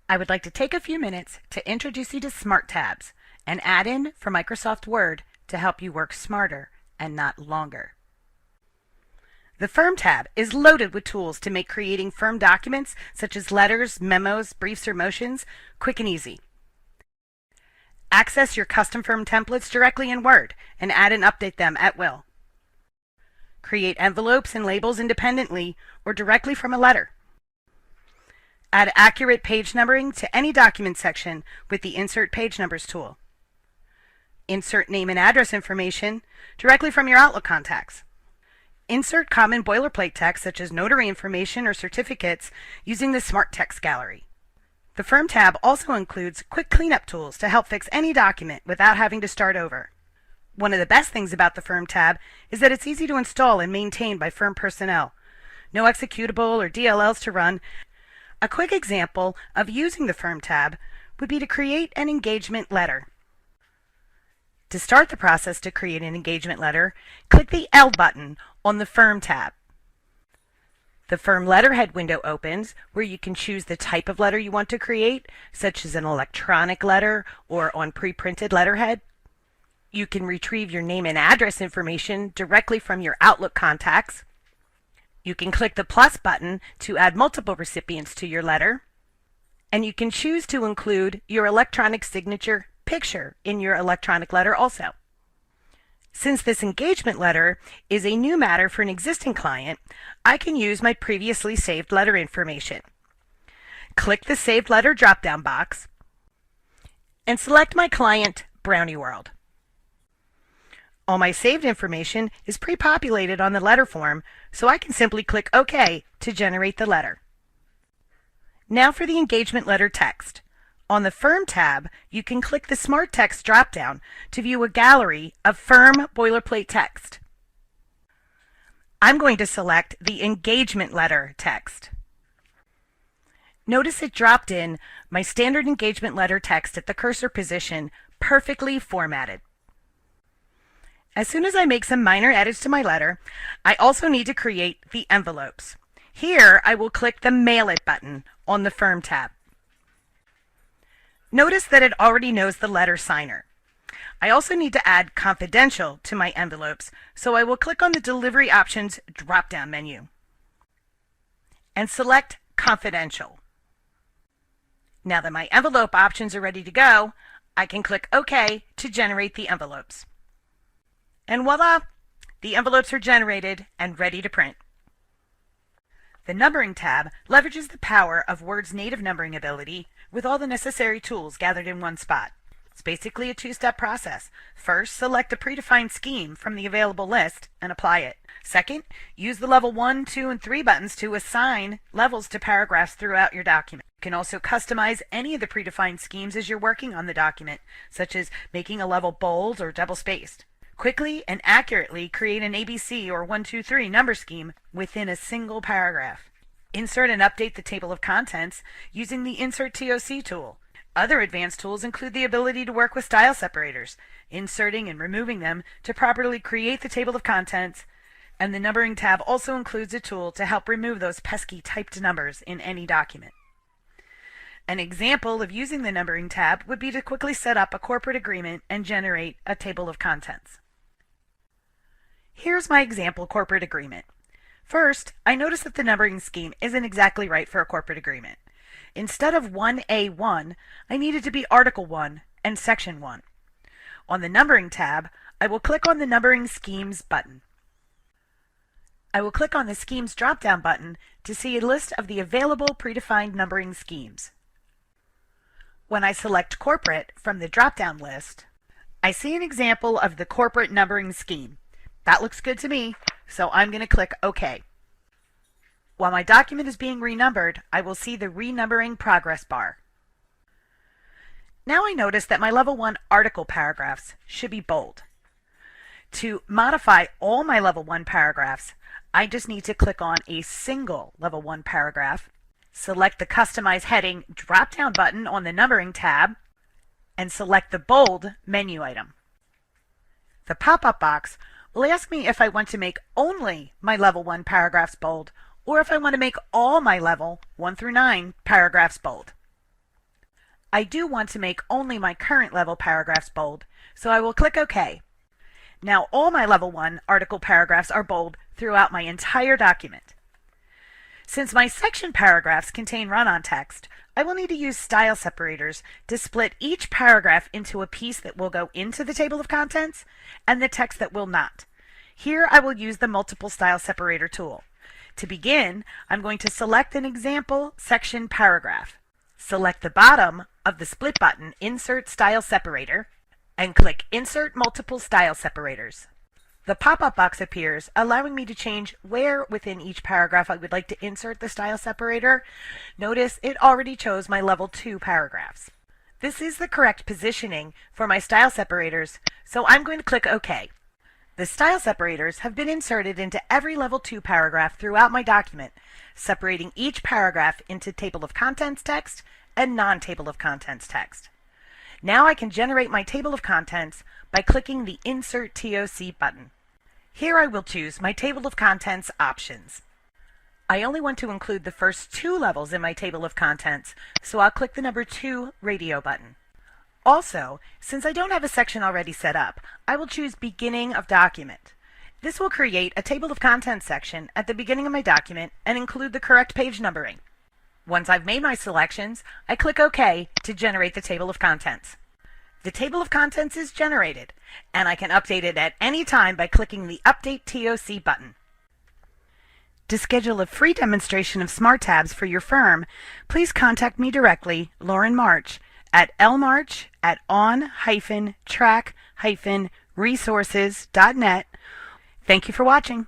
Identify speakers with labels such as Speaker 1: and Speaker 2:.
Speaker 1: I would like to take a few minutes to introduce you to SmartTabs, an add-in for Microsoft Word to help you work smarter and not longer. The Firm tab is loaded with tools to make creating firm documents such as letters, memos, briefs, or motions quick and easy. Access your custom firm templates directly in Word and add and update them at will. Create envelopes and labels independently or directly from a letter. Add accurate page numbering to any document section with the Insert Page Numbers tool. Insert name and address information directly from your Outlook contacts. Insert common boilerplate text such as notary information or certificates using the Smart Text Gallery. The Firm tab also includes quick cleanup tools to help fix any document without having to start over. One of the best things about the Firm tab is that it's easy to install and maintain by firm personnel. No executable or DLLs to run. A quick example of using the Firm tab would be to create an engagement letter. To start the process to create an engagement letter, click the L button on the Firm tab. The Firm letterhead window opens where you can choose the type of letter you want to create, such as an electronic letter or on pre-printed letterhead. You can retrieve your name and address information directly from your Outlook contacts. You can click the plus button to add multiple recipients to your letter. And you can choose to include your electronic signature picture in your electronic letter also. Since this engagement letter is a new matter for an existing client, I can use my previously saved letter information. Click the Saved Letter drop-down box and select my client, Brownie World. All my saved information is pre-populated on the letter form, so I can simply click OK to generate the letter. Now for the engagement letter text. On the Firm tab, you can click the Smart Text drop-down to view a gallery of firm boilerplate text. I'm going to select the engagement letter text. Notice it dropped in my standard engagement letter text at the cursor position, perfectly formatted. As soon as I make some minor edits to my letter, I also need to create the envelopes. Here, I will click the Mail It button on the Firm tab. Notice that it already knows the letter signer. I also need to add confidential to my envelopes, so I will click on the Delivery Options drop-down menu and select Confidential. Now that my envelope options are ready to go, I can click OK to generate the envelopes. And voila! The envelopes are generated and ready to print. The Numbering tab leverages the power of Word's native numbering ability with all the necessary tools gathered in one spot. It's basically a two-step process. First, select a predefined scheme from the available list and apply it. Second, use the level 1, 2, and 3 buttons to assign levels to paragraphs throughout your document. You can also customize any of the predefined schemes as you're working on the document, such as making a level bold or double-spaced. Quickly and accurately create an ABC or 1, 2, 3 number scheme within a single paragraph. Insert and update the table of contents using the Insert TOC tool. Other advanced tools include the ability to work with style separators, inserting and removing them to properly create the table of contents, and the Numbering tab also includes a tool to help remove those pesky typed numbers in any document. An example of using the Numbering tab would be to quickly set up a corporate agreement and generate a table of contents. Here's my example corporate agreement. First, I notice that the numbering scheme isn't exactly right for a corporate agreement. Instead of 1A1, I need it to be Article 1 and Section 1. On the Numbering tab, I will click on the Numbering Schemes button. I will click on the Schemes drop-down button to see a list of the available predefined numbering schemes. When I select Corporate from the drop-down list, I see an example of the corporate numbering scheme. That looks good to me, so I'm going to click OK. While my document is being renumbered, I will see the renumbering progress bar. Now I notice that my Level 1 article paragraphs should be bold. To modify all my Level 1 paragraphs, I just need to click on a single Level 1 paragraph, select the Customize Heading drop-down button on the Numbering tab, and select the Bold menu item. The pop-up box will ask me if I want to make only my Level 1 paragraphs bold or if I want to make all my Level 1 through 9 paragraphs bold. I do want to make only my current level paragraphs bold, so I will click OK. Now all my level 1 article paragraphs are bold throughout my entire document. Since my section paragraphs contain run-on text, I will need to use style separators to split each paragraph into a piece that will go into the table of contents and the text that will not. Here I will use the multiple style separator tool. To begin, I'm going to select an example section paragraph. Select the bottom of the split button, Insert Style Separator, and click Insert Multiple Style Separators. The pop-up box appears, allowing me to change where within each paragraph I would like to insert the style separator. Notice it already chose my level 2 paragraphs. This is the correct positioning for my style separators, so I'm going to click OK. The style separators have been inserted into every level 2 paragraph throughout my document, separating each paragraph into table of contents text and non-table of contents text. Now I can generate my table of contents by clicking the Insert TOC button. Here I will choose my table of contents options. I only want to include the first 2 levels in my table of contents, so I'll click the number 2 radio button. Also, since I don't have a section already set up, I will choose Beginning of Document. This will create a table of contents section at the beginning of my document and include the correct page numbering. Once I've made my selections, I click OK to generate the table of contents. The table of contents is generated, and I can update it at any time by clicking the Update TOC button. To schedule a free demonstration of SmartTabs for your firm, please contact me directly, Lauren March, at lmarch@on-track-resources.net. Thank you for watching.